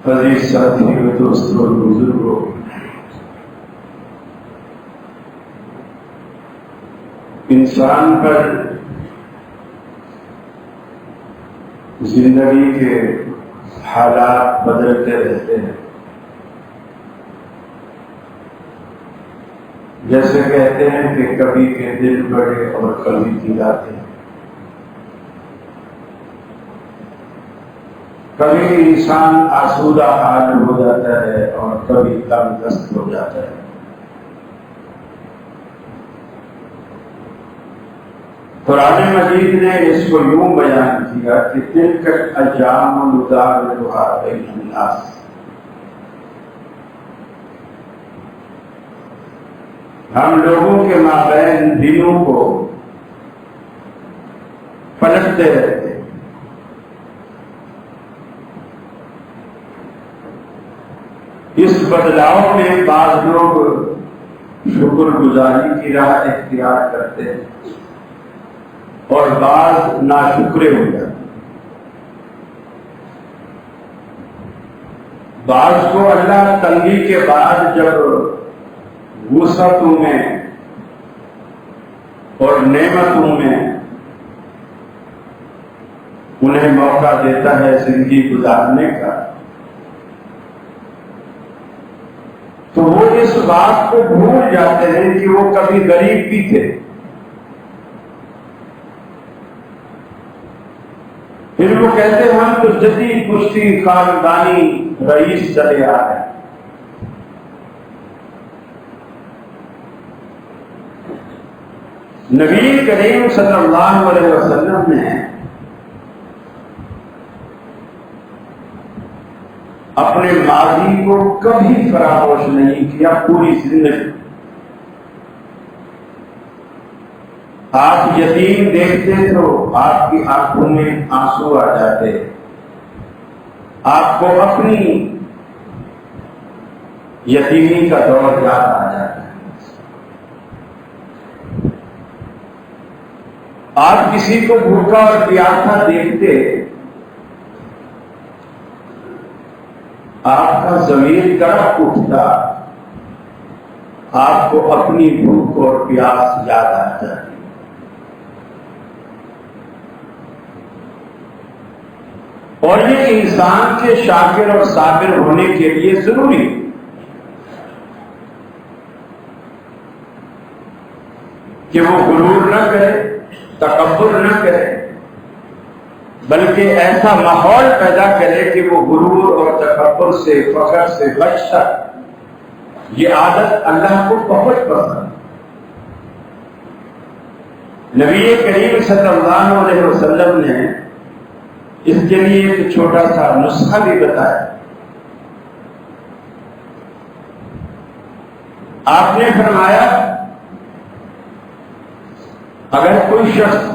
عزیز ساتھیوں، دوستوں اور بزرگوں، انسان پر زندگی کے حالات بدلتے رہتے ہیں۔ جیسے کہتے ہیں کہ کبھی کے دن بڑے اور کبھی کی راتیں، کبھی انسان آسودہ حال ہو جاتا ہے اور کبھی تنگ دست ہو جاتا ہے۔ قرآن مجید نے اس کو یوں بیان کیا کہ تلک الایام نداولها بین الناس، ہم لوگوں کے مابین دنوں کو پلٹتے رہتے۔ اس بدلاؤ میں بعض لوگ شکر گزاری کی راہ اختیار کرتے ہیں اور بعض ناشکرے ہو جاتے ہیں۔ بعض کو اللہ تنگی کے بعد جب وسعتوں میں اور نعمتوں میں انہیں موقع دیتا ہے زندگی گزارنے کا، تو وہ اس بات کو بھول جاتے ہیں کہ وہ کبھی غریب بھی تھے۔ پھر وہ کہتے ہیں ہم تو جدید کشتی خاندانی رئیس چلے آ رہے ہیں۔ نبی کریم صلی اللہ علیہ وسلم نے اپنے ماضی کو کبھی فراموش نہیں کیا پوری زندگی۔ آپ یتیم دیکھتے تو آپ کی آنکھوں میں آنسو آ جاتے، آپ کو اپنی یتیمی کا دور یاد آ جاتا ہے۔ آپ کسی کو بھوکا اور پیاسا دیکھتے، آپ کا ضمیر تڑپ اٹھتا، آپ کو اپنی بھوک اور پیاس یاد آ جاتی۔ اور یہ انسان کے شاکر اور صابر ہونے کے لیے ضروری ہے۔ کہ وہ غرور نہ کرے، تکبر نہ کرے، بلکہ ایسا ماحول پیدا کرے کہ وہ غرور اور تکبر سے، فخر سے بچ سکے۔ یہ عادت اللہ کو بہت پسند ہے۔ نبی کریم صلی اللہ علیہ وسلم نے اس کے لیے ایک چھوٹا سا نسخہ بھی بتایا۔ آپ نے فرمایا اگر کوئی شخص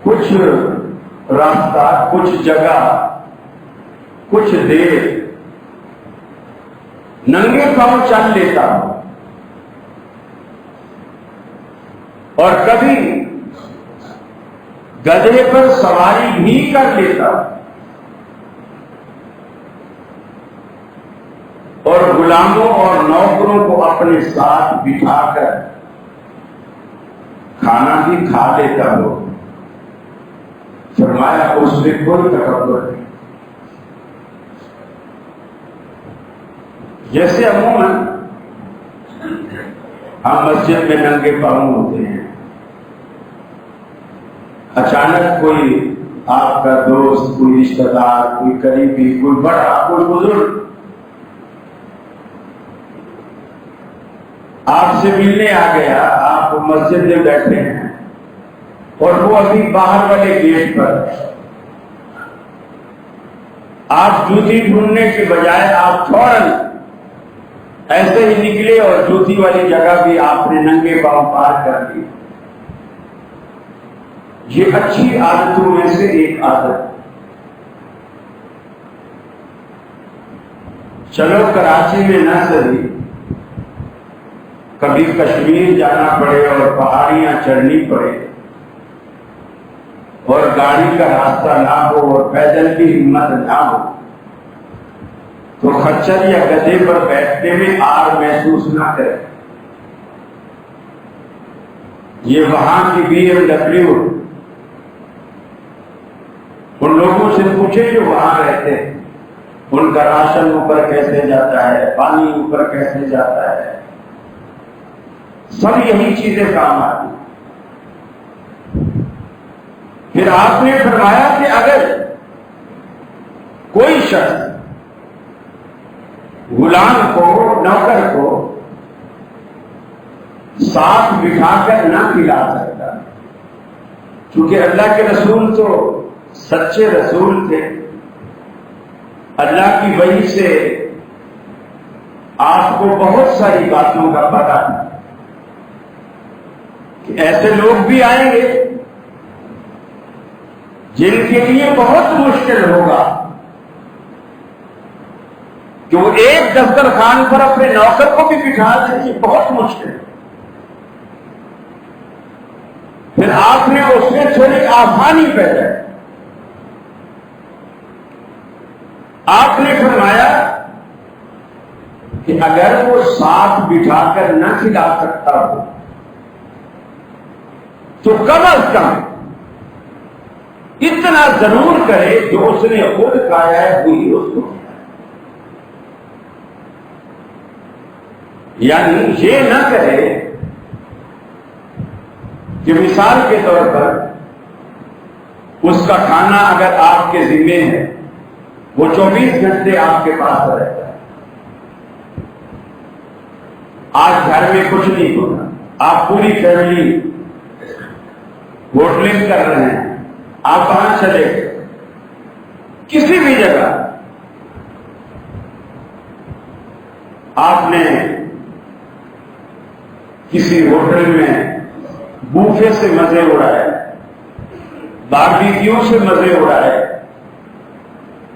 کچھ راستہ، کچھ جگہ، کچھ دیر ننگے پاؤں چل لیتا ہو اور کبھی گدھے پر سواری بھی کر لیتا اور غلاموں اور نوکروں کو اپنے ساتھ بٹھا کر کھانا بھی کھا لیتا ہو، فرمایا اس میں کوئی تکبر نہیں۔ جیسے عموماً ہم مسجد میں ننگے پاؤں ہوتے ہیں، اچانک کوئی آپ کا دوست، کوئی رشتہ دار، کوئی قریبی، کوئی بڑا، کوئی بزرگ آپ سے ملنے آ گیا، آپ مسجد میں بیٹھے ہیں اور وہ ابھی باہر والے گیٹ پر ہے، آپ جوتی ڈھونڈنے کے بجائے آپ فوراً ایسے ہی نکلے اور جوتی والی جگہ بھی آپ نے ننگے پاؤں پار کر دی۔ یہ اچھی عادتوں میں سے ایک عادت۔ چلو کراچی میں نہ صحیح، کبھی کشمیر جانا پڑے اور پہاڑیاں چڑھنی پڑے اور گاڑی کا راستہ نہ ہو اور پیدل کی ہمت نہ ہو تو خچر یا گدھے پر بیٹھنے میں آر محسوس نہ کرے. یہ وہاں کی BMW ان لوگوں سے پوچھے جو وہاں رہتے ہیں ان کا راشن اوپر کیسے جاتا ہے, پانی اوپر کیسے جاتا ہے, سب یہی چیزیں کام آتی. پھر آپ نے فرمایا کہ اگر کوئی شخص غلام کو, نوکر کو ساتھ بٹھا کر نہ کھلا سکتا, چونکہ اللہ کے رسول تو سچے رسول تھے, اللہ کی وحی سے آپ کو بہت ساری باتوں کا پتہ تھا کہ ایسے لوگ بھی آئیں گے جن کے لیے بہت مشکل ہوگا کہ وہ ایک دسترخوان پر اپنے نوکر کو بھی بٹھا دیں, یہ بہت مشکل ہے. پھر آپ نے اس میں تھوڑی آسانی پیدا کی. آپ نے فرمایا کہ اگر وہ ساتھ بٹھا کر نہ کھلا سکتا ہو تو کم از کم اتنا ضرور کرے جو اس نے خود کھایا ہے وہی اس کو, یعنی یہ نہ کرے کہ مثال کے طور پر اس کا کھانا اگر آپ کے ذمے ہے وہ 24 گھنٹے آپ کے پاس رہتا ہے, آج گھر میں کچھ نہیں ہوگا, آپ پوری فیملی ہوٹلنگ کر رہے ہیں, آپ کہاں چلے گئے, کسی بھی جگہ آپ نے کسی ہوٹل میں بوفے سے مزے اڑائے, باربیکیو سے مزے اڑائے,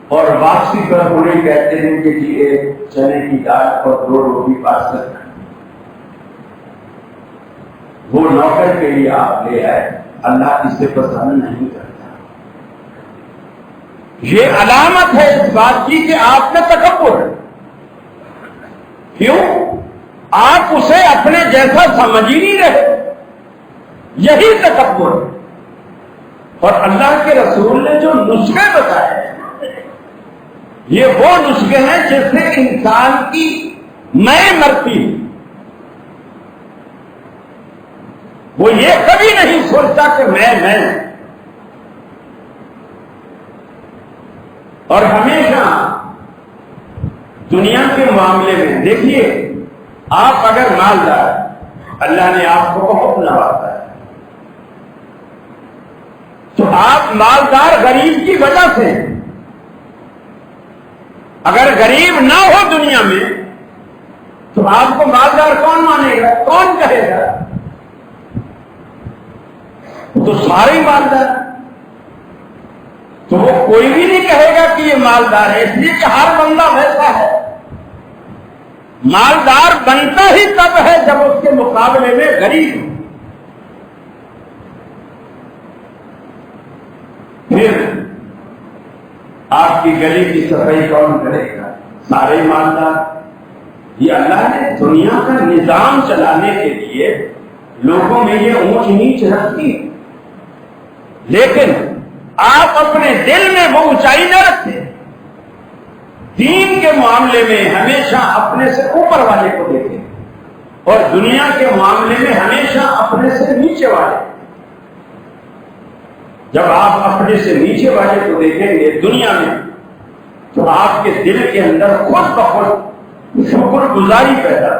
اور واپسی پر انہیں کہتے ہیں کہ جی ایک چنے کی دال اور 2 روٹی پاس کرنا, وہ نوکر کے لیے آپ لے آئے, اللہ اسے پسند نہیں کرتا. یہ علامت ہے اس بات کی کہ آپ کا تکبر ہے. کیوں؟ آپ اسے اپنے جیسا سمجھ ہی نہیں رہے, یہی تکبر ہے. اور اللہ کے رسول نے جو نسخے بتائے یہ وہ نسخے ہیں جس سے انسان کی میں مرتی ہے. وہ یہ کبھی نہیں سوچتا کہ میں اور ہمیشہ دنیا کے معاملے میں دیکھیے, آپ اگر مالدار, اللہ نے آپ کو بہت نوازا ہے, تو آپ مالدار غریب کی وجہ سے, اگر غریب نہ ہو دنیا میں تو آپ کو مالدار کون مانے گا, کون کہے گا؟ تو سارے مالدار, تو وہ کوئی بھی نہیں کہے گا کہ یہ مالدار ہے, اس لیے کہ ہر بندہ ویسا ہے. مالدار بنتا ہی تب ہے جب اس کے مقابلے میں غریب ہو. پھر آپ کی گلی کی صفائی کون کرے گا؟ سارے مالدار. یہ اللہ نے دنیا کا نظام چلانے کے لیے لوگوں میں یہ اونچ نیچ رکھی, لیکن آپ اپنے دل میں وہ اونچائی نہ رکھتے. دین کے معاملے میں ہمیشہ اپنے سے اوپر والے کو دیکھیں اور دنیا کے معاملے میں ہمیشہ اپنے سے نیچے والے. جب آپ اپنے سے نیچے والے کو دیکھیں گے دنیا میں تو آپ کے دل کے اندر خود بخود شکر گزاری پیدا,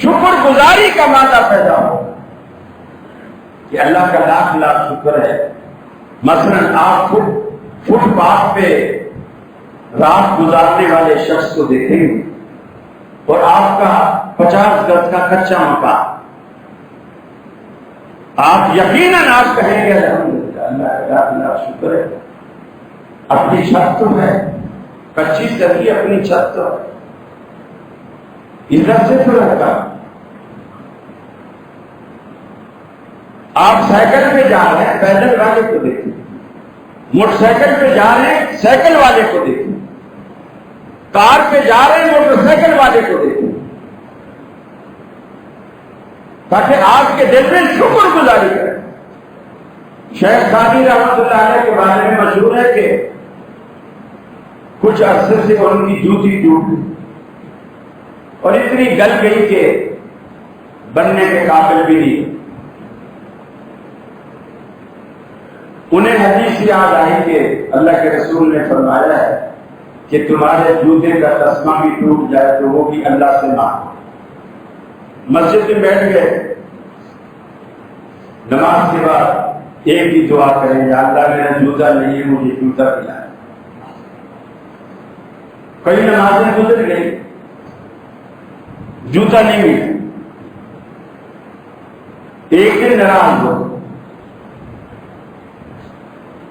شکر گزاری کا مادہ پیدا ہو کہ اللہ کا لاکھ لاکھ شکر ہے. مثلا آپ فٹ پاتھ پہ رات گزارنے والے شخص کو دیکھیں گے اور آپ کا 50 گز کا کچا مکان, آپ یقیناً آپ کہیں گے الحمدللہ اللہ کا شکر ہے, اپنی چھت تو ہے, کچی سبھی اپنی چھت تو ہے, ادھر سے تو رہتا. آپ سائیکل پہ جا رہے ہیں پیدل والے کو دیکھیں، موٹر سائیکل پہ جا رہے ہیں سائیکل والے کو دیکھیں، کار پہ جا رہے ہیں موٹر سائیکل والے کو دیکھیں، تاکہ آپ کے دل میں شکر گزاری کریں۔ شیخ سعدی رحمۃ اللہ علیہ کے بارے میں مشہور ہے کہ کچھ عرصے سے ان کی جوتی ٹوٹ گئی اور اتنی گل گئی کہ بننے کے قابل بھی نہیں۔ انہیں حدیث یاد آئی کہ اللہ کے رسول نے فرمایا ہے کہ تمہارے جوتے کا تسمہ بھی ٹوٹ جائے تو وہ بھی اللہ سے مانگو۔ مسجد میں بیٹھ گئے، نماز کے بعد ایک ہی دعا کریں، یا اللہ میرا جوتا نہیں ہے مجھے جوتا دلا۔ کئی نمازیں گزر گئی، جوتا نہیں ملا۔ ایک دن ناراض ہو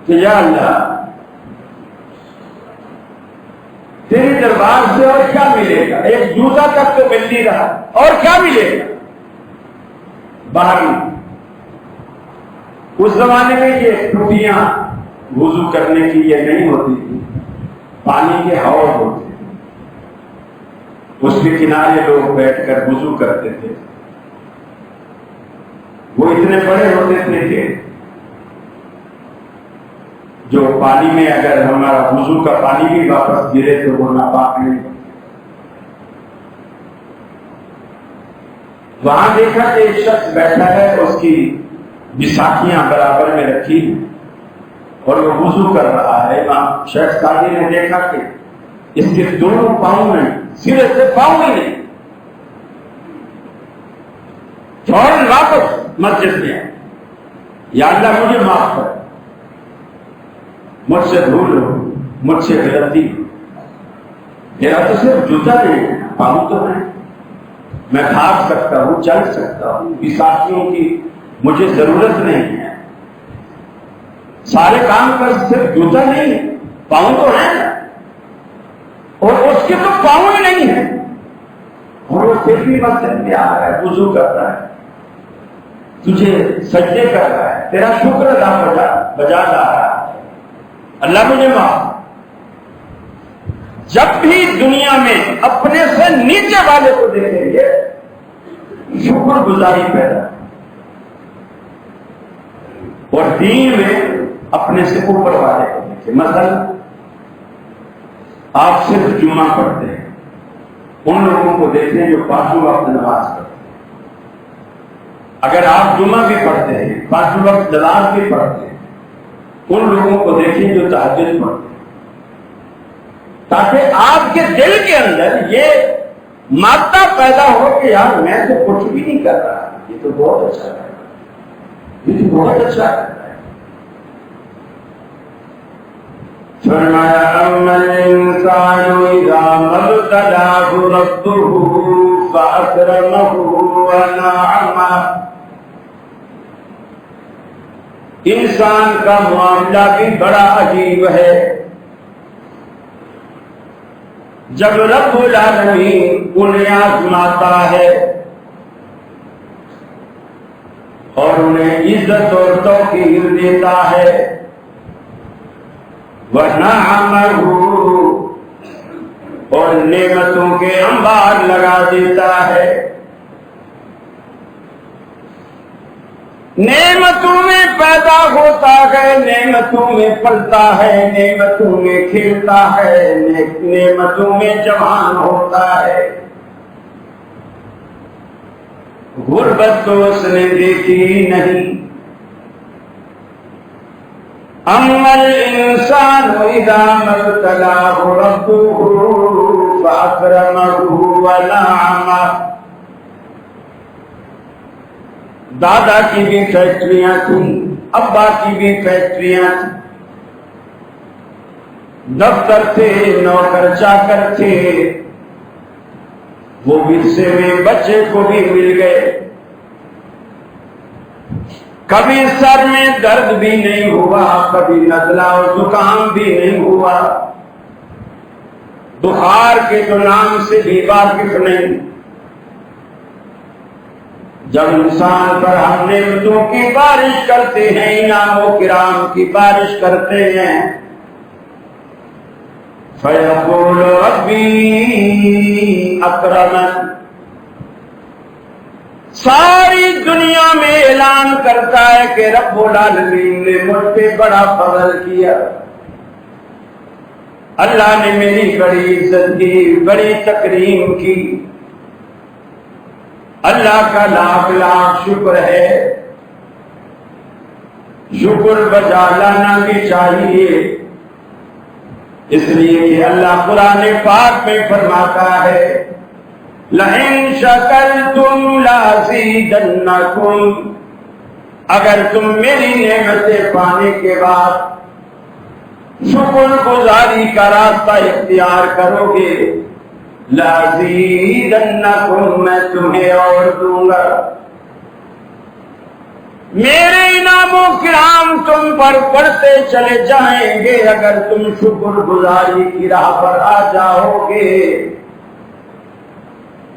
کہ یا اللہ تیرے دربار سے اور کیا ملے گا، ایک جوتا تک تو مل نہیں رہا، اور کیا ملے گا۔ باہر اس زمانے میں یہ ٹوٹیاں وضو کرنے کی یہ نہیں ہوتی تھی، پانی کے حوض ہوتے تھے، اس کے کنارے لوگ بیٹھ کر وضو کرتے تھے۔ وہ اتنے بڑے ہوتے تھے کہ جو پانی میں اگر ہمارا وضو کا پانی بھی واپس گرے تو وہ ناپاک نہیں۔ وہاں دیکھا کہ ایک شخص بیٹھا ہے، اس کی بیساکھیاں برابر میں رکھی اور وہ وضو کر رہا ہے۔ امام شیخ سعدی نے دیکھا کہ اس کے دونوں پاؤں میں سرے سے پاؤں ہی نہیں، فوراً واپس مسجد میں، یا اللہ مجھے معاف کر، مجھ سے بھول ہو، مجھ سے غلطی، میرا تو صرف جوتا نہیں ہے، پاؤں تو ہے، میں بھاگ سکتا ہوں، چل سکتا ہوں، بیساکھیوں کی مجھے ضرورت نہیں ہے، سارے کام پر صرف جوتا نہیں ہے، پاؤں تو ہے، اور اس کے تو پاؤں ہی نہیں ہے، اور وہ پھر بھی مسجد میں آ رہا ہے، وضو کر رہا ہے، تجھے سجدے کر رہا ہے، تیرا شکر ادا بجا لا رہا ہے، اللہ مجھے معاف۔ جب بھی دنیا میں اپنے سے نیچے والے کو دیکھیں گے شکر گزاری پیدا، اور دین میں اپنے سے اوپر والے کو دیکھیں۔ مثلا آپ صرف جمعہ پڑھتے ہیں، ان لوگوں کو دیکھیں جو پانچوں وقت نماز پڑھتے ہیں۔ اگر آپ جمعہ بھی پڑھتے ہیں، پانچوں وقت نماز بھی پڑھتے ہیں، ان لوگوں کو دیکھیں جو تہجد پڑھتے ہیں، تاکہ آپ کے دل کے اندر یہ مادہ پیدا ہو کہ یار میں تو کچھ بھی نہیں کر رہا، یہ تو بہت اچھا ہے، یہ تو بہت اچھا ہے۔ فرمایا اما الانسان اذا ما ابتلاه ربه فاکرمه ونعمه، انسان کا معاملہ بھی بڑا عجیب ہے۔ جب رب العالمین انہیں آزماتا ہے اور انہیں عزت اور توقیر دیتا ہے، وَنَعَمَهُ، اور نعمتوں کے انبار لگا دیتا ہے، نعمتوں میں پیدا ہوتا ہے، نعمتوں میں پلتا ہے، نعمتوں میں کھیلتا ہے، نعمتوں میں جوان ہوتا ہے۔ غربت تو اس نے دیکھی نہیں۔ اما الانسان اذا ما ابتلاه ربه فاکرمه ونعمه، دادا کی بھی فیکٹریاں تھیں، ابا کی بھی فیکٹریاں تھیں، دفتر تھے، نوکر چاکر تھے، وہ ورثے میں بچے کو بھی مل گئے۔ کبھی سر میں درد بھی نہیں ہوا، کبھی نزلہ اور زکام بھی نہیں ہوا، بخار کے تو نام سے بھی واقف نہیں، جب انسان پر ہم نعمتوں کی بارش کرتے ہیں، انعام و کرام کی بارش کرتے ہیں، فَيَقُولُ رَبِّي أَكْرَمَنِ، ساری دنیا میں اعلان کرتا ہے کہ رب العالمین نے مجھ پہ بڑا فضل کیا، اللہ نے میری بڑی عزت کی، بڑی تکریم کی، اللہ کا لاکھ لاکھ شکر ہے۔ شکر بجا لانا بھی چاہیے، اس لیے کہ اللہ قرآن پاک میں فرماتا ہے لَإِن شَكَرْتُمْ لَأَزِيدَنَّكُمْ، اگر تم میری نعمتیں پانے کے بعد شکر گزاری کا راستہ اختیار کرو گے، لَأَزِيدَنَّكُمْ، میں تمہیں اور دوں گا، میرے انعام و کرام تم پر بڑھتے چلے جائیں گے اگر تم شکر گزاری کی راہ پر آ جاؤ گے،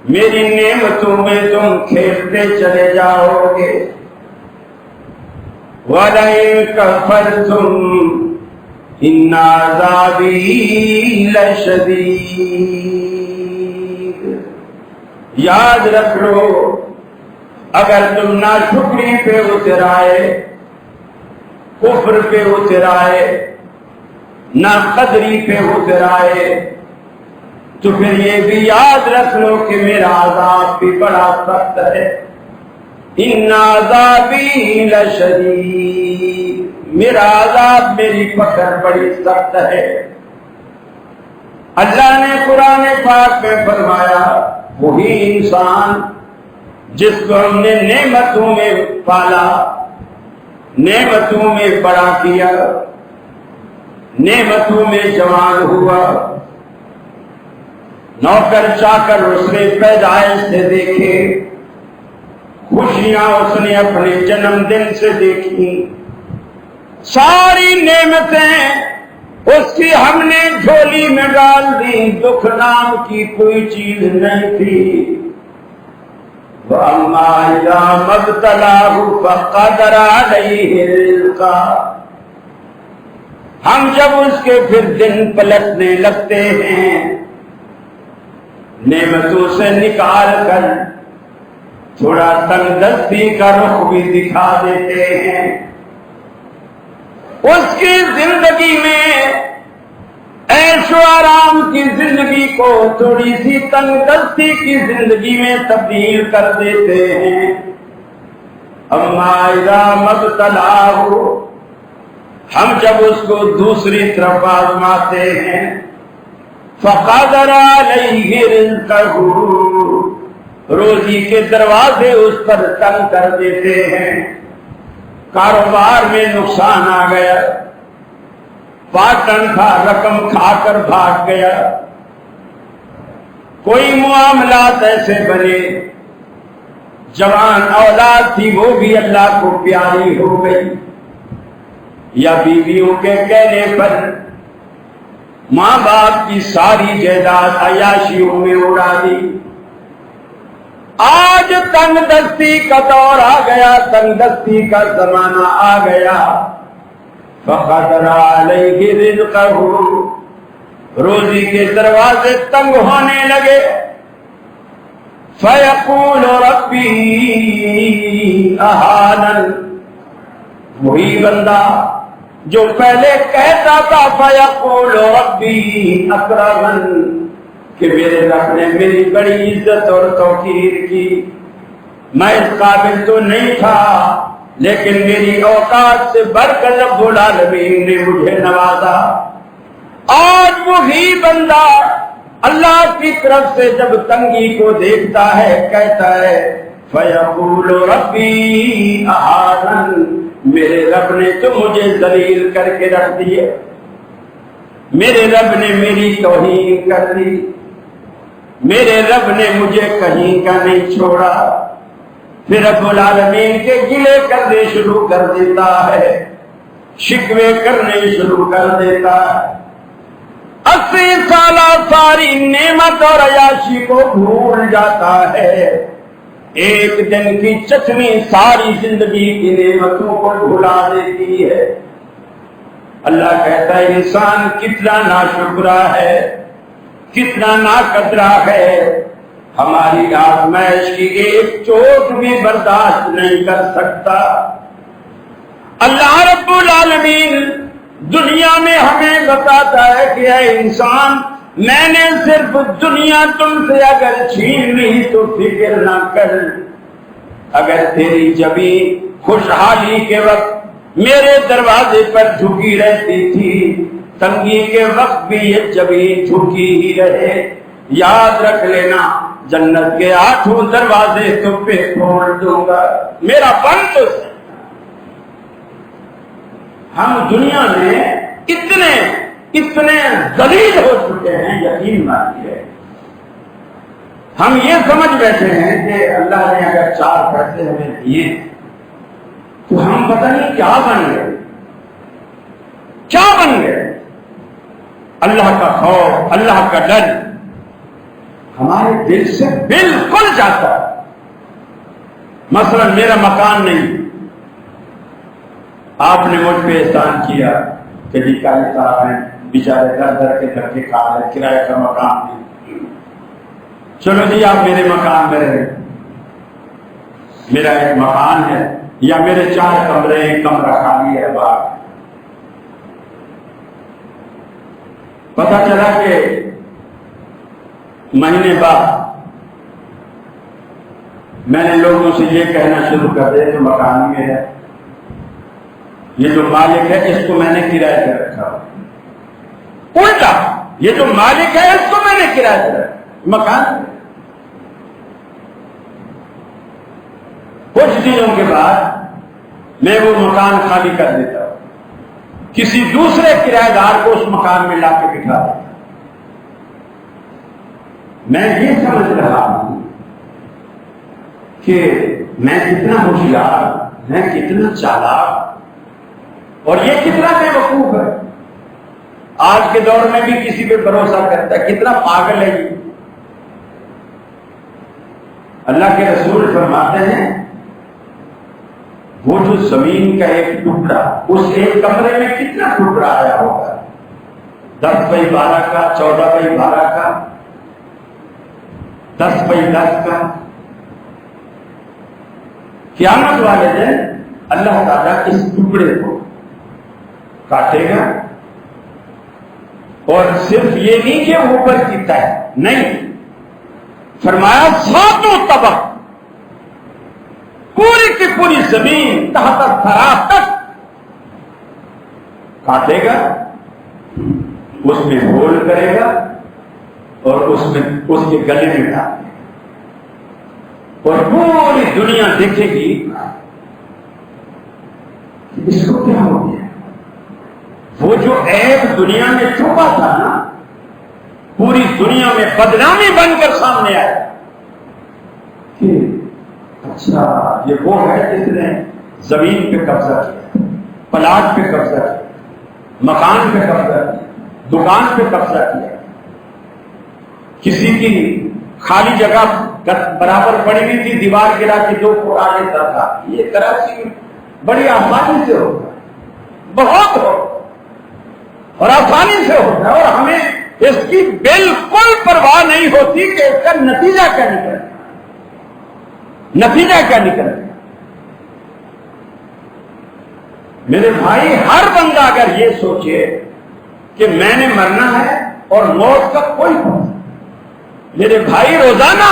میری نعمتوں میں تم کھیلتے چلے جاؤ گے۔ وَلَئِن كَفَرْتُمْ إِنَّ عَذَابِي لَشَدِيدٌ، یاد رکھ لو اگر تم ناشکری پہ اتر آئے، کفر پہ اتر آئے، ناقدری پہ اتر آئے، تو پھر یہ بھی یاد رکھ لو کہ میرا عذاب بھی بڑا سخت ہے۔ ان عذابی لشدید، میرا عذاب، میری پکڑ بڑی سخت ہے۔ اللہ نے قرآن پاک میں فرمایا وہی انسان جس کو ہم نے نعمتوں میں پالا، نعمتوں میں بڑا کیا، نعمتوں میں جوان ہوا، نوکر چاکر اس نے پیدائش سے دیکھے، خوشیاں اس نے اپنے جنم دن سے دیکھی، ساری نعمتیں اس کی ہم نے جھولی میں ڈال دی، دکھ نام کی کوئی چیز نہیں تھی۔ وَأَمَّا إِذَا مَا ابْتَلَاهُ فَقَدَرَ عَلَيْهِ رِزْقَهُ، ہم جب اس کے پھر دن پلٹنے لگتے ہیں، نعمتوں سے نکال کر تھوڑا تنگ دستی کا رخ بھی دکھا دیتے ہیں، اس کی زندگی میں عیش و آرام کی زندگی کو تھوڑی سی تنگ دستی کی زندگی میں تبدیل کر دیتے ہیں۔ اما اذا ما ابتلاہ، ہم جب اس کو دوسری طرف آزماتے ہیں، فقدر علیہ رزقہ، روزی کے دروازے اس پر تنگ کر دیتے ہیں، کاروبار میں نقصان آ گیا، پاٹن تھا رقم کھا کر بھاگ گیا، کوئی معاملات ایسے بنے، جوان اولاد تھی وہ بھی اللہ کو پیاری ہو گئی، یا بیویوں کے کہنے پر ماں باپ کی ساری جائیداد عیاشیوں میں اڑا دی۔ آج تنگ دستی کا دور آ گیا، تنگ دستی کا زمانہ آ گیا۔ فقدر علیہ رزقہ، روزی کے دروازے تنگ ہونے لگے۔ فیقول ربی اہانن، وہی بندہ جو پہلے کہتا تھا فیقول ربی اکرمن، کہ میرے رب نے میری بڑی عزت اور توقیر کی، میں اس قابل تو نہیں تھا لیکن میری اوقات سے بڑھ کر رب العالمین نے مجھے نوازا۔ آج وہی بندہ اللہ کی طرف سے جب تنگی کو دیکھتا ہے کہتا ہے فیقول ربی اہانن، میرے رب نے تو مجھے ذلیل کر کے رکھ دیے، میرے رب نے میری توہین کر دی، میرے رب نے مجھے کہیں کا نہیں چھوڑا۔ پھر رب العالمین کے گلے کرنے شروع کر دیتا ہے، شکوے کرنے شروع کر دیتا ہے، 80 سالہ ساری نعمت اور عیاشی کو بھول جاتا ہے، ایک دن کی چشمی ساری زندگی کی نعمتوں کو بھلا دیتی ہے۔ اللہ کہتا ہے انسان کتنا ناشکرا ہے، کتنا ناقدرا ہے، ہماری آزمائش کی ایک چوٹ بھی برداشت نہیں کر سکتا۔ اللہ رب العالمین دنیا میں ہمیں بتاتا ہے کہ اے انسان، میں نے صرف دنیا تم سے اگر چھین لی تو فکر نہ کر، اگر تیری جبین خوشحالی کے وقت میرے دروازے پر جھکی رہتی تھی، تنگی کے وقت بھی یہ جبین جھکی ہی رہے۔ یاد رکھ لینا جنت کے 8 دروازے تم پہ کھول دوں گا، میرا بند تو ہے۔ ہم دنیا میں اتنے ذلیل ہو چکے ہیں، یقین مانیے، ہم یہ سمجھ بیٹھے ہیں کہ اللہ نے اگر 4 پیسے ہمیں دیے تو ہم پتہ نہیں کیا بن گئے، کیا بن گئے۔ اللہ کا خوف، اللہ کا ڈر ہمارے دل سے بالکل جاتا ہے۔ مثلا میرا مکان نہیں، آپ نے مجھ پہ احسان کیا کہ جی قاضی صاحب ہیں بیچارے در کے گھر کے کھا رہے، کرایہ کا مکان نہیں، چلو جی آپ میرے مکان میں رہے، میرا ایک مکان ہے یا میرے 4 کمرے، ایک کمرہ خالی ہے باہر۔ پتہ چلا کہ مہینے بعد میں نے لوگوں سے یہ کہنا شروع کر دیا کہ مکان میں ہے، یہ جو مالک ہے اس کو میں نے کرایہ پہ رکھا۔ الٹا یہ جو مالک ہے اس کو میں نے کرایہ پہ رکھا مکان۔ کچھ دنوں کے بعد میں وہ مکان خالی کر دیتا ہوں، کسی دوسرے کرایہ دار کو اس مکان میں لا کے بٹھا دیتا۔ میں یہ سمجھ رہا ہوں کہ میں کتنا ہوشیار، میں کتنا چالاک اور یہ کتنا بے وقوف ہے۔ آج کے دور میں بھی کسی پہ بھروسہ کرتا ہے، کتنا پاگل ہے یہ۔ اللہ کے رسول فرماتے ہیں وہ جو زمین کا ایک ٹکڑا، اس ایک کمرے میں کتنا ٹکڑا آیا ہوگا، 10x12 کا، 14x12 کا، 10x10 کا۔ قیامت والے دن اللہ تعالیٰ اس ٹکڑے کو کاٹے گا، اور صرف یہ نہیں کہ اوپر کی تہ، نہیں، فرمایا 7 طبق، پوری کی پوری زمین تحت الثرا تک کاٹے گا، اس میں ہول کرے گا اور اس کے گلے میں ڈالے گا، اور پوری دنیا دیکھے گی اس کو کیا ہو گیا۔ وہ جو عیب دنیا میں چھپا تھا نا، پوری دنیا میں بدنامی بن کر سامنے آیا کہ اچھا یہ وہ ہے جس نے زمین پہ قبضہ کیا، پلاٹ پہ قبضہ کیا، مکان پہ قبضہ کیا، دکان پہ قبضہ کیا، کسی کی خالی جگہ برابر پڑی ہوئی تھی، دیوار گرا کے 2 فٹ آگے تھا۔ یہ کراچی میں بڑی آسانی سے ہوتا ہے، بہت ہو اور آسانی سے ہوتا ہے، اور ہمیں اس کی بالکل پرواہ نہیں ہوتی کہ اس کا نتیجہ کیا نکلے، نتیجہ کیا نکلے۔ میرے بھائی، ہر بندہ اگر یہ سوچے کہ میں نے مرنا ہے اور موت کا کوئی پتہ، میرے بھائی روزانہ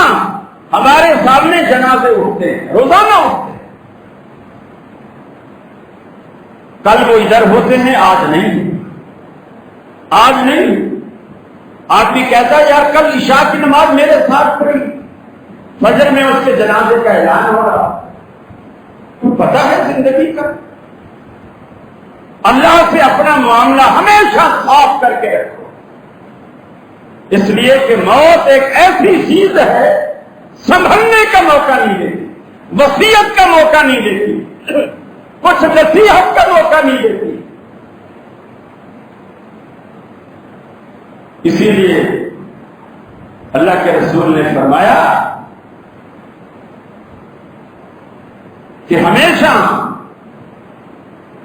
ہمارے سامنے جنازے اٹھتے ہیں، روزانہ اٹھتے ہیں۔ کل وہ ادھر ہوتے ہیں، آج نہیں، آج نہیں۔ آپ بھی کہتا ہے یار کل عشاء کی نماز میرے ساتھ پڑھی، فجر میں اس کے جنازے کا اعلان ہو رہا، تو پتہ ہے زندگی کا۔ اللہ سے اپنا معاملہ ہمیشہ صاف کر کے رکھو، اس لیے کہ موت ایک ایسی چیز ہے سنبھلنے کا موقع نہیں دیتی، وصیت کا موقع نہیں دیتی، کچھ نصیحت کا موقع نہیں دیتی۔ اسی لیے اللہ کے رسول نے فرمایا کہ ہمیشہ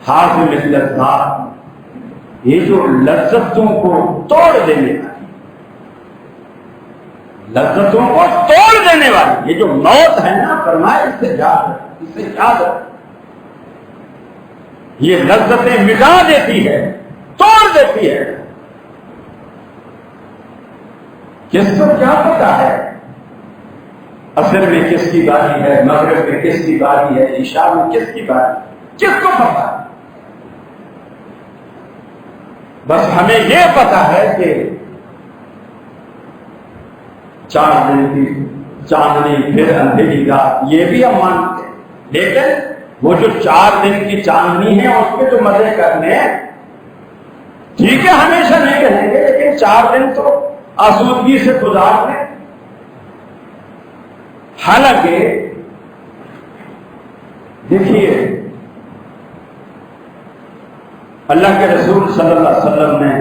حاصل لذات، یہ جو لذتوں کو توڑ دینے والی، لذتوں کو توڑ دینے والی یہ جو موت ہے نا، فرمائے اس سے یاد ہے، اس سے یاد ہے، یہ لذتیں مٹا دیتی ہے، توڑ دیتی ہے۔ کس کو کیا پتا ہے عصر میں کس کی باری ہے، مغرب میں کس کی باری ہے، عشاء میں کس کی باری، کس کو پتا ہے؟ بس ہمیں یہ پتا ہے کہ 4 دن کی چاندنی پھر اندھیری رات، یہ بھی ہم مانتے ہیں، لیکن وہ جو 4 دن کی چاندنی ہے اس کے جو مزے کرنے ہیں، ٹھیک ہے ہمیشہ نہیں رہیں گے، لیکن 4 دن تو آسودگی سے گزار لیں۔ حالانکہ دیکھیے اللہ کے رسول صلی اللہ علیہ وسلم نے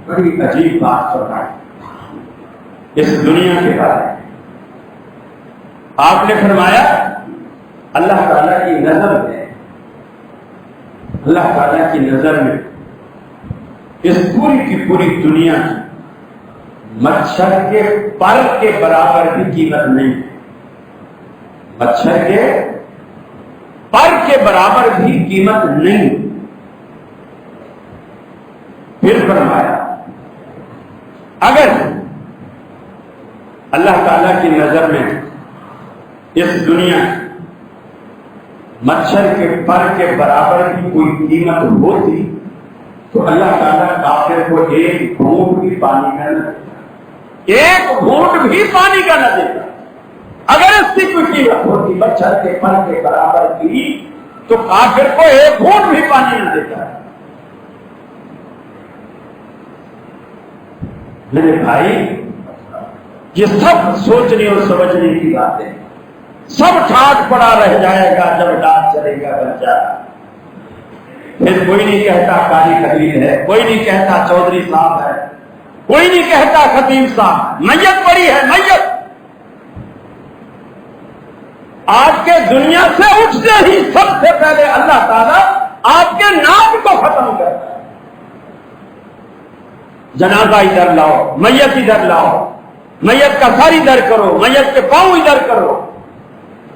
بڑی عجیب بات فرمائی اس دنیا کے بارے میں۔ آپ نے فرمایا اللہ تعالیٰ کی نظر میں، اللہ تعالیٰ کی نظر میں اس پوری کی پوری دنیا کی مچھر کے پر کے برابر بھی قیمت نہیں ہے، مچھر کے پر کے برابر بھی قیمت نہیں۔ پھر فرمایا اگر اللہ تعالیٰ کی نظر میں اس دنیا مچھر کے پر کے برابر بھی کوئی قیمت ہوتی تو اللہ تعالیٰ کافر کو ایک گھونٹ بھی پانی کا نہ دیتا، ایک گھونٹ بھی پانی کا نہ دیتا۔ اگر اس کی کوئی قیمت ہوتی مچھر کے پر کے برابر کی تو کافر کو ایک گھونٹ بھی پانی نہ دیتا ہے۔ میرے بھائی یہ سب سوچنے اور سمجھنے کی باتیں، سب ٹھاٹ پڑا رہ جائے گا جب ڈانٹ چلے گا بچہ۔ پھر کوئی نہیں کہتا قاری خلیل ہے، کوئی نہیں کہتا چودھری صاحب ہے، کوئی نہیں کہتا خطیب صاحب، میت پڑی ہے میت۔ آج کے دنیا سے اٹھتے ہی سب سے پہلے اللہ تعالیٰ آپ کے نام کو ختم کرتا ہے۔ جنازہ ادھر لاؤ، میت ادھر لاؤ، میت کا سر ادھر کرو، میت کے پاؤں ادھر کرو۔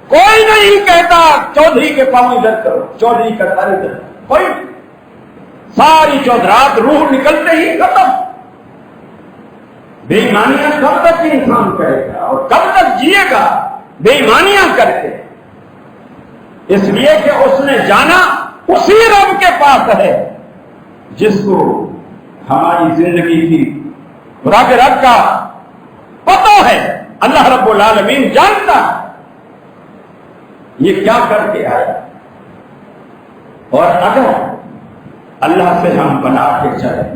کوئی نہیں کہتا چودھری کے پاؤں ادھر کرو، چودھری کا سر ادھر، کوئی ساری چودرات روح نکلتے ہی ختم۔ بے ایمانیاں کب تک انسان کرے گا اور کب تک جیے گا بے ایمانیاں کر کے؟ اس لیے کہ اس نے جانا اسی رب کے پاس ہے جس کو ہماری زندگی کی رگ کا پتہ ہے، اللہ رب العالمین جانتا ہے یہ کیا کر کے آیا۔ اور اگر اللہ سے ہم بنا کے چلیں،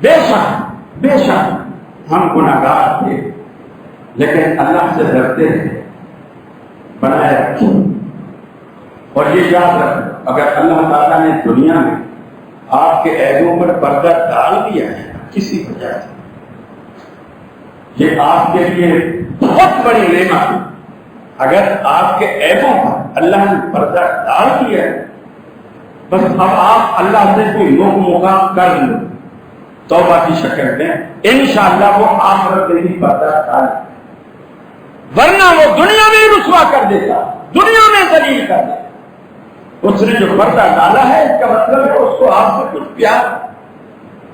بے شک ہم گناہگار تھے لیکن اللہ سے ڈرتے ہیں، بنائے رکھیں۔ اور یہ یاد رکھیں اگر اللہ تعالیٰ نے دنیا میں آپ کے عیبوں پر پردہ ڈال دیا ہے کسی وجہ سے، یہ آپ کے لیے بہت بڑی نعمت ہے۔ اگر آپ کے عیبوں پر اللہ نے پردہ ڈال دیا ہے، بس اب آپ اللہ سے کوئی موقع مقام کر لیں، توبہ کی شکل میں انشاءاللہ وہ آخرت میں بھی پردہ ڈال، ورنہ وہ دنیا میں رسوا کر دیتا، دنیا میں ذلیل کر دیتا۔ اس نے جو پردہ ڈالا ہے اس کا مطلب ہے اس کو آپ سے کچھ پیار،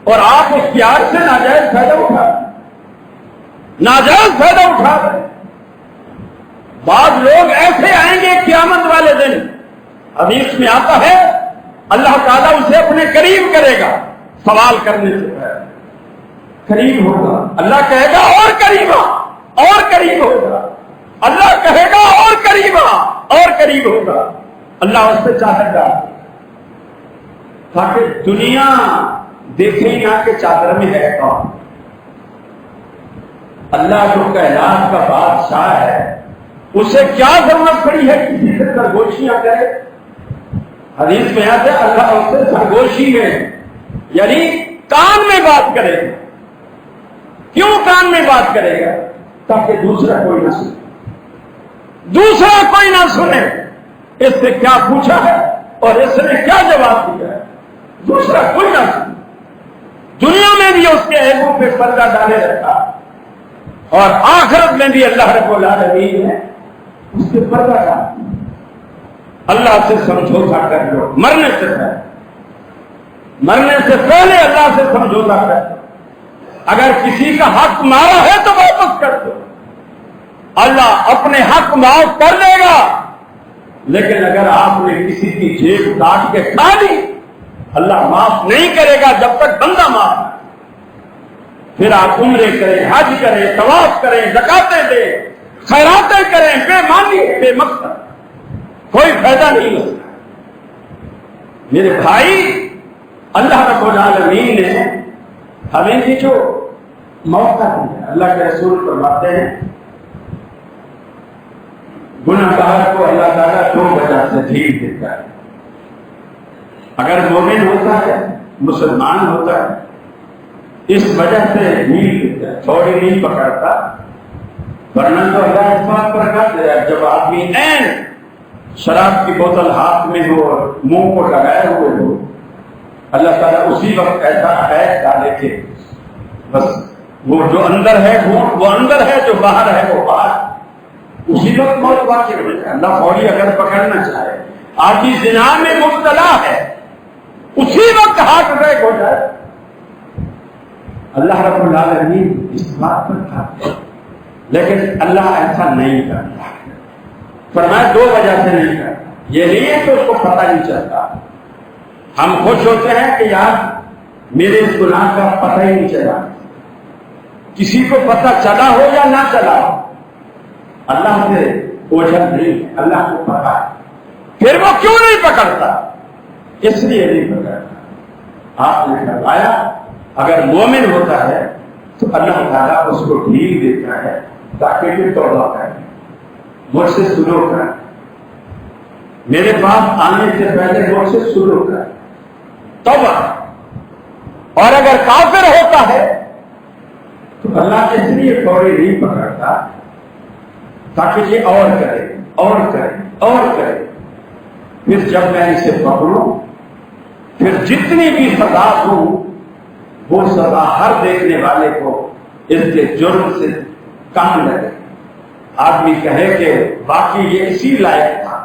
اور آپ اس پیار سے ناجائز فائدہ اٹھا رہے، ناجائز فائدہ اٹھا رہے۔ بعض لوگ ایسے آئیں گے قیامت والے دن، حدیث میں آتا ہے اللہ تعالیٰ اسے اپنے قریب کرے گا، سوال کرنے سے پہلے قریب ہوگا، اللہ کہے گا اور قریب آ، اور قریب ہوگا، اللہ کہے گا اور قریب آ، اور قریب ہوگا۔ اللہ اس سے چادر ڈال تاکہ دنیا دیکھے ہی نہ کہ چادر میں ہے کون۔ اللہ جو کائنات کا بادشاہ ہے اسے کیا ضرورت پڑی ہے کسی سے سرگوشیاں کرے؟ حدیث میں آتا ہے اللہ اس سے سرگوشی میں یعنی کان میں بات کرے گا۔ کیوں کان میں بات کرے گا؟ تاکہ دوسرا کوئی نہ سنے، دوسرا کوئی نہ سنے اس سے کیا پوچھا ہے اور اس نے کیا جواب دیا ہے، دوسرا کوئی نہ سنے۔ دنیا میں بھی اس کے عیبوں پہ پردہ ڈالے رکھا اور آخرت میں بھی اللہ رب العالمین نے اس پہ پردہ ڈالا۔ اللہ سے سمجھوتا کر لو، مرنے سے پہلے اللہ سے سمجھوتا کر لو۔ اگر کسی کا حق مارا ہے تو واپس کر دو، اللہ اپنے حق معاف کر دے گا۔ لیکن اگر آپ نے کسی کی جیب کاٹ کے کھا لی، اللہ معاف نہیں کرے گا جب تک بندہ معاف نہ۔ پھر آپ عمرے کریں، حج کریں، طواف کریں، زکاتیں دیں، خیراتیں کریں، بے معنی بے مقصد، کوئی فائدہ نہیں ہوتا۔ میرے بھائی، اللہ رب العالمین نے ہمیں یہ جو موقع دیا، اللہ کے رسول فرماتے ہیں گناہ گار کو اللہ تعالیٰ 2 وجہ سے ڈھیل دیتا ہے۔ اگر مومن ہوتا ہے، مسلمان ہوتا ہے، اس وجہ سے ڈھیل دیتا ہے، تھوڑی نہیں پکڑتا، ورنہ تو اللہ اس بات پر کر دے جب آدمی عین شراب کی بوتل ہاتھ میں ہو اور منہ کو لگائے ہوئے ہو، اللہ تعالیٰ اسی وقت ایسا عہد ڈالے کہ بس وہ جو اندر ہے وہ اندر ہے، جو باہر ہے وہ باہر، اسی وقت موت واقع ہو جائے۔ اللہ فوری اگر پکڑنا چاہے، آدمی زنا میں مبتلا ہے، اسی وقت ہارٹ اٹیک ہو جائے۔ اللہ رب العالمین اس بات پر تھا، لیکن اللہ ایسا نہیں کرتا۔ فرمایا 2 وجہ سے نہیں کرتا، یہ نہیں ہے کہ اس کو پتہ نہیں چلتا۔ ہم خوش ہوتے ہیں کہ یار میرے اس گناہ کا پتہ ہی نہیں چلا، کسی کو پتہ چلا ہو یا نہ چلا ہو، اللہ سے اوجھل نہیں، اللہ کو پتہ ہے۔ پھر وہ کیوں نہیں پکڑتا؟ اس لیے نہیں پکڑتا۔ آپ نے فرمایا اگر مومن ہوتا ہے تو اللہ تعالیٰ اس کو ڈھیل دیتا ہے تاکہ وہ توبہ کرے، مجھ سے سلو کرے، میرے پاس آنے سے پہلے مجھ سے سلو کرے، توبہ۔ اور اگر کافر ہوتا ہے تو اللہ اس لیے فوری نہیں پکڑتا تاکہ یہ اور کرے اور کرے اور کرے، پھر جب میں اسے پکڑوں پھر جتنی بھی سزا دوں وہ سزا ہر دیکھنے والے کو اس کے جرم سے کم لگے، آدمی کہے کہ باقی یہ اسی لائق تھا،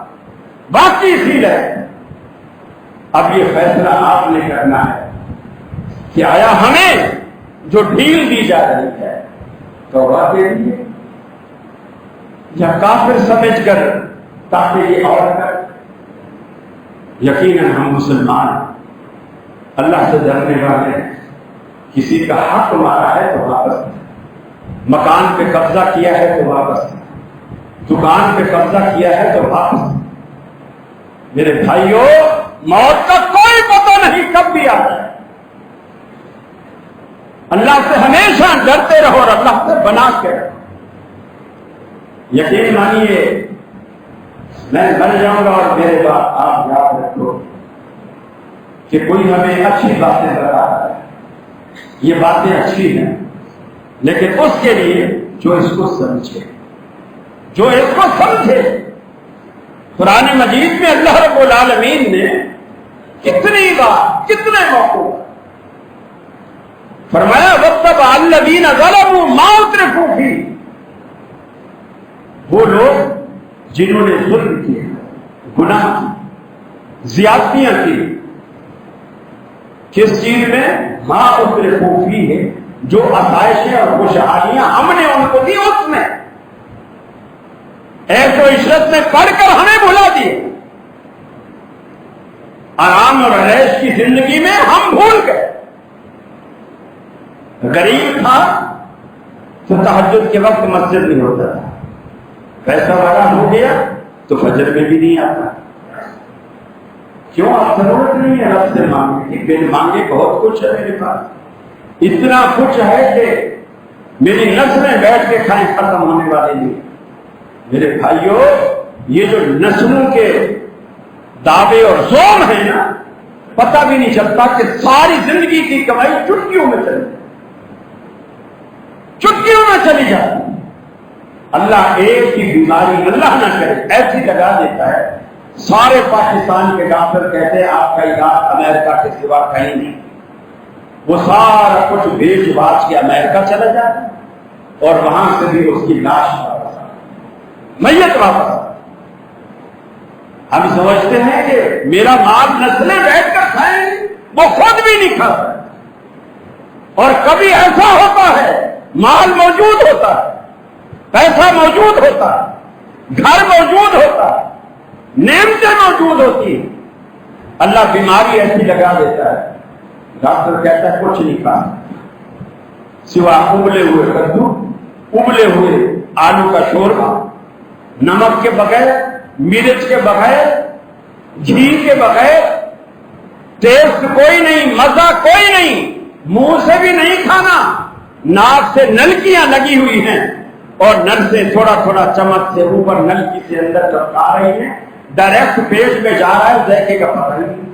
باقی اسی لائق تھا۔ اب یہ فیصلہ آپ نے کرنا ہے کہ آیا ہمیں جو ڈھیل دی جا رہی ہے توبہ کے لیے یا کافر سمجھ کر تاکہ یہ اور کر۔ یقیناً ہم مسلمان اللہ سے ڈرنے والے ہیں، کسی کا حق مارا ہے تو واپس دیں، مکان پہ قبضہ کیا ہے تو واپس دیں، دکان پہ قبضہ کیا ہے تو واپس دیں۔ میرے بھائیوں، موت کا کوئی پتہ نہیں کب بھی آ جائے، اللہ سے ہمیشہ ڈرتے رہو اور اللہ سے بنا کے رہو۔ یقین مانیے میں مر جاؤں گا اور میرے بعد آپ یاد رکھو کہ کوئی ہمیں اچھی باتیں بتا رہا ہے، یہ باتیں اچھی ہیں، لیکن اس کے لیے جو اس کو سمجھے، جو اس کو سمجھے۔ قرآن مجید میں اللہ رب العالمین نے کتنی بار کتنے موقعوں فرمایا وَاتَّبَعَ الَّذِينَ ظَلَمُوا مَا أُتْرِفُوا فِيهِ، وہ لوگ جنہوں نے ظلم کیا، گناہ کی، زیادتیاں کی، کس چیز میں؟ ما أُتْرِفُوا فِيهِ، جو آسائشیں اور خوشحالیاں ہم نے ان کو دی اس میں، ایک تو عشرت میں پڑھ کر ہمیں بھلا دیے، آرام اور عیش کی زندگی میں ہم بھول گئے۔ غریب تھا تو تہجد کے وقت مسجد نہیں ہوتا تھا، پیسہ والا ہو گیا تو فجر میں بھی نہیں آتا۔ کیوں؟ آپ ضرورت نہیں ہے رب سے مانگنے کی، بن مانگے بہت کچھ ہے میرے پاس، اتنا کچھ ہے کہ میری نسلیں بیٹھ کے کھائیں ختم ہونے والے نہیں۔ میرے بھائیوں، یہ جو نسلوں کے دعوے اور زوم ہیں نا، پتہ بھی نہیں چلتا کہ ساری زندگی کی کمائی چٹکیوں میں چلی جاتی۔ اللہ ایک ہی بیماری اللہ نہ کرے ایسی لگا دیتا ہے، سارے پاکستان کے ڈاکٹر کہتے ہیں آپ کا علاج امریکہ کے سوا کہیں نہیں، وہ سارا کچھ بیچ باچ کے امریکہ چلا جاتا ہے اور وہاں سے بھی اس کی لاش واپس آتی، میت واپس آتی۔ ہم سمجھتے ہیں کہ میرا مال نسلیں بیٹھ کر کھائیں، وہ خود بھی نہیں کھاتا، اور کبھی ایسا ہوتا ہے مال موجود ہوتا ہے، پیسہ موجود ہوتا ہے، گھر موجود ہوتا ہے، نعمتیں موجود ہوتی ہیں، اللہ بیماری ایسی لگا دیتا ہے، ڈاکٹر کہتا ہے کچھ نہیں کھا سوا ابلے ہوئے کدو، ابلے ہوئے آلو کا شوربہ، نمک کے بغیر، مرچ کے بغیر، گھی کے بغیر، ٹیسٹ کوئی نہیں، مزہ کوئی نہیں، منہ سے بھی نہیں کھانا، ناک سے نلکیاں لگی ہوئی ہیں اور نل سے تھوڑا تھوڑا چمچ سے اوپر نلکی سے اندر جب آ رہی ہے ڈائریکٹ پیٹ میں جا رہا ہے، ذائقے کا پتہ نہیں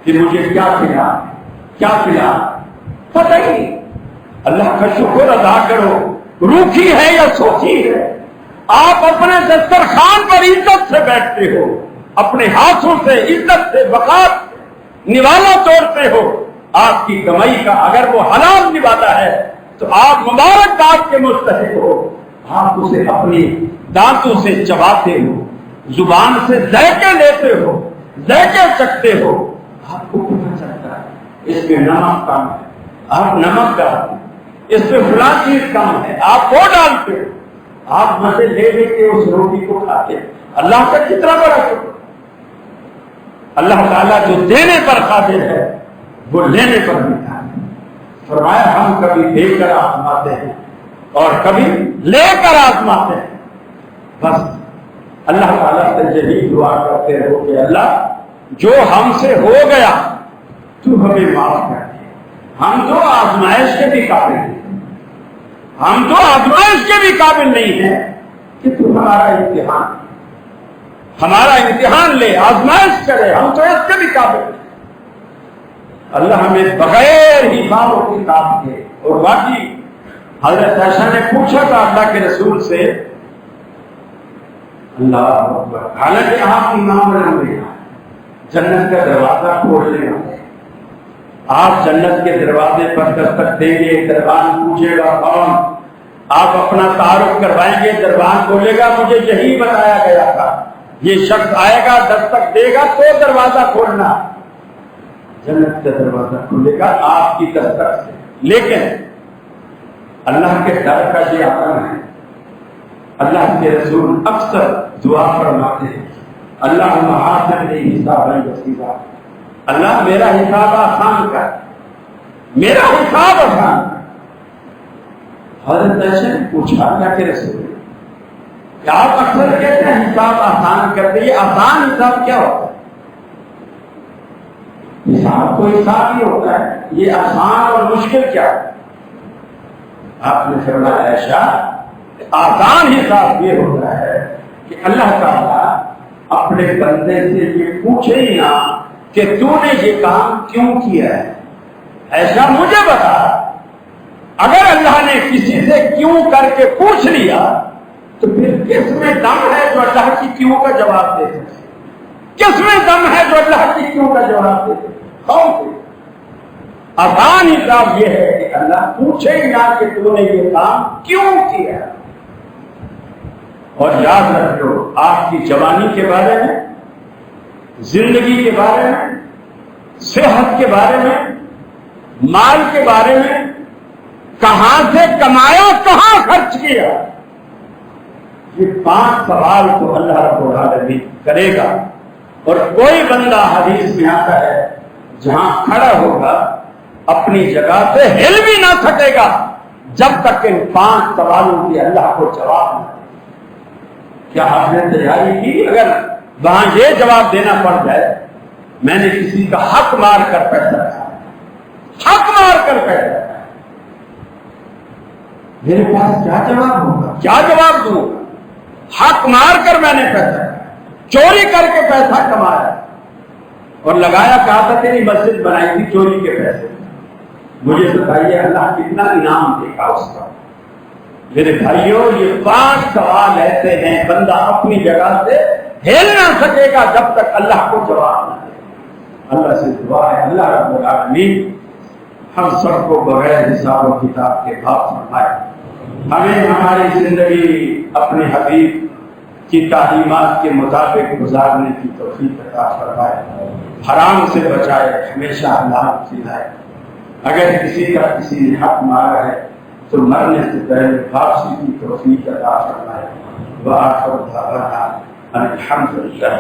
کہ مجھے کیا کھلا کیا پلا، پتہ ہی۔ اللہ کا شکر ادا کرو، روکھی ہے یا سوکھی ہے، آپ اپنے دسترخوان پر عزت سے بیٹھتے ہو، اپنے ہاتھوں سے عزت سے وقار نوالا توڑتے ہو، آپ کی کمائی کا اگر وہ حلال نوالا ہے تو آپ مبارکباد کے مستحق ہو، آپ اسے اپنی دانتوں سے چباتے ہو، زبان سے ذائقے لیتے ہو، ذائقے چکھتے ہو، آپ کو پتہ چلتا ہے اس میں نمک کم ہے، آپ نمک ڈالتے، اس میں فلاں چیز کم ہے، آپ وہ ڈالتے ہو، آپ مزے لے لے کے اس روٹی کو کھاتے، اللہ کا کتنا بڑا شکر۔ اللہ تعالیٰ جو دینے پر قادر ہے وہ لینے پر بھی قادر ہے۔ فرمایا ہم کبھی دے کر آزماتے ہیں اور کبھی لے کر آزماتے ہیں، بس اللہ تعالیٰ سے یہی دعا کرتے رہو کہ اللہ جو ہم سے ہو گیا تو ہمیں معاف کر دے، ہم تو آزمائش کے بھی قابل نہیں، ہم تو آزمائش کے بھی قابل نہیں ہیں کہ تو ہمارا امتحان لے، آزمائش کرے، ہم تو اس کے بھی قابل نہیں۔ اللہ ہمیں بغیر حساب و کتاب کے، اور باقی حضرت عائشہ نے پوچھا تھا اللہ کے رسول سے، اللہ اکبر، حالانکہ آپ امام رہے جنت کا دروازہ کھول لیں، آپ جنت کے دروازے پر دستک دیں گے، دربان پوچھے گا کون، آپ اپنا تعارف کروائیں گے، دربان بولے گا مجھے یہی بتایا گیا تھا، یہ شخص آئے گا دستک دے گا تو دروازہ کھولنا، جنت کا دروازہ کھلے گا آپ کی دستک سے۔ لیکن اللہ کے ڈر کا یہ عالم ہے، اللہ کے رسول اکثر دعا فرماتے ہیں اللہم آسن لی حسابا یسیرا، اللہ میرا حساب آسان کر، میرا حساب آسان کر۔ حضرت عائشہ نے پوچھا اللہ کے رسول کہ آپ اکثر کہتے ہیں حساب آسان کر دے، یہ آسان حساب کیا ہوتا ہے؟ حساب تو حساب ہی ہوتا ہے، یہ آسان اور مشکل کیا ہے؟ آپ نے فرمایا عائشہ آسان حساب یہ ہوتا ہے کہ اللہ تعالیٰ اپنے بندے سے یہ پوچھے ہی نہ کہ تو نے یہ کام کیوں کیا ہے، ایسا مجھے بتا۔ اگر اللہ نے کسی سے کیوں کر کے پوچھ لیا تو پھر کس میں دم ہے جو اللہ کی کیوں کا جواب دے سکے؟ کس میں دم ہے جو اللہ کی کیوں کا جواب دے سکے؟ آسان حساب یہ ہے کہ اللہ پوچھے ہی نہ کہ تو نے یہ کام کیوں کیا۔ اور یاد رکھ لو آپ کی جوانی کے بارے میں، زندگی کے بارے میں، صحت کے بارے میں، مال کے بارے میں، کہاں سے کمایا کہاں خرچ کیا، یہ 5 سوال تو اللہ رب العالمین کرے گا۔ اور کوئی بندہ حدیث میں آتا ہے جہاں کھڑا ہوگا اپنی جگہ سے ہل بھی نہ سکے گا جب تک ان 5 سوالوں کی اللہ کو جواب نہ دے۔ کیا آپ نے تیاری کی؟ اگر وہاں یہ جواب دینا پڑ جائے میں نے کسی کا حق مار کر پیسہ کھایا، حق مار کر پیسہ کھایا، میرے پاس کیا جواب ہوگا؟ کیا جواب دوں گا؟ حق مار کر میں نے پیسہ کھایا، چوری کر کے پیسہ کمایا اور لگایا، کہا تھا تیری مسجد بنائی تھی چوری کے پیسے، مجھے بتائیے اللہ کتنا انعام دے گا اس کا؟ میرے بھائیوں یہ 5 سوال ایسے ہیں بندہ اپنی جگہ سے ہل نہ سکے گا جب تک اللہ کو جواب نہ دے. اللہ سے دعا ہے اللہ رب العالمین ہم سب کو بغیر حساب و کتاب کے بھاگ فرمائے. ہمیں ہماری زندگی اپنے حبیب کی تعلیمات کے مطابق گزارنے کی توفیق عطا فرمائے. حرام سے بچائے, ہمیشہ حلال کھلائے. اگر کسی کا کسی نے حق مارا ہے تو مرنے سے پہلے واپسی کی توفیق عطا فرمائے. وآخر دعوانا ان الحمد للہ.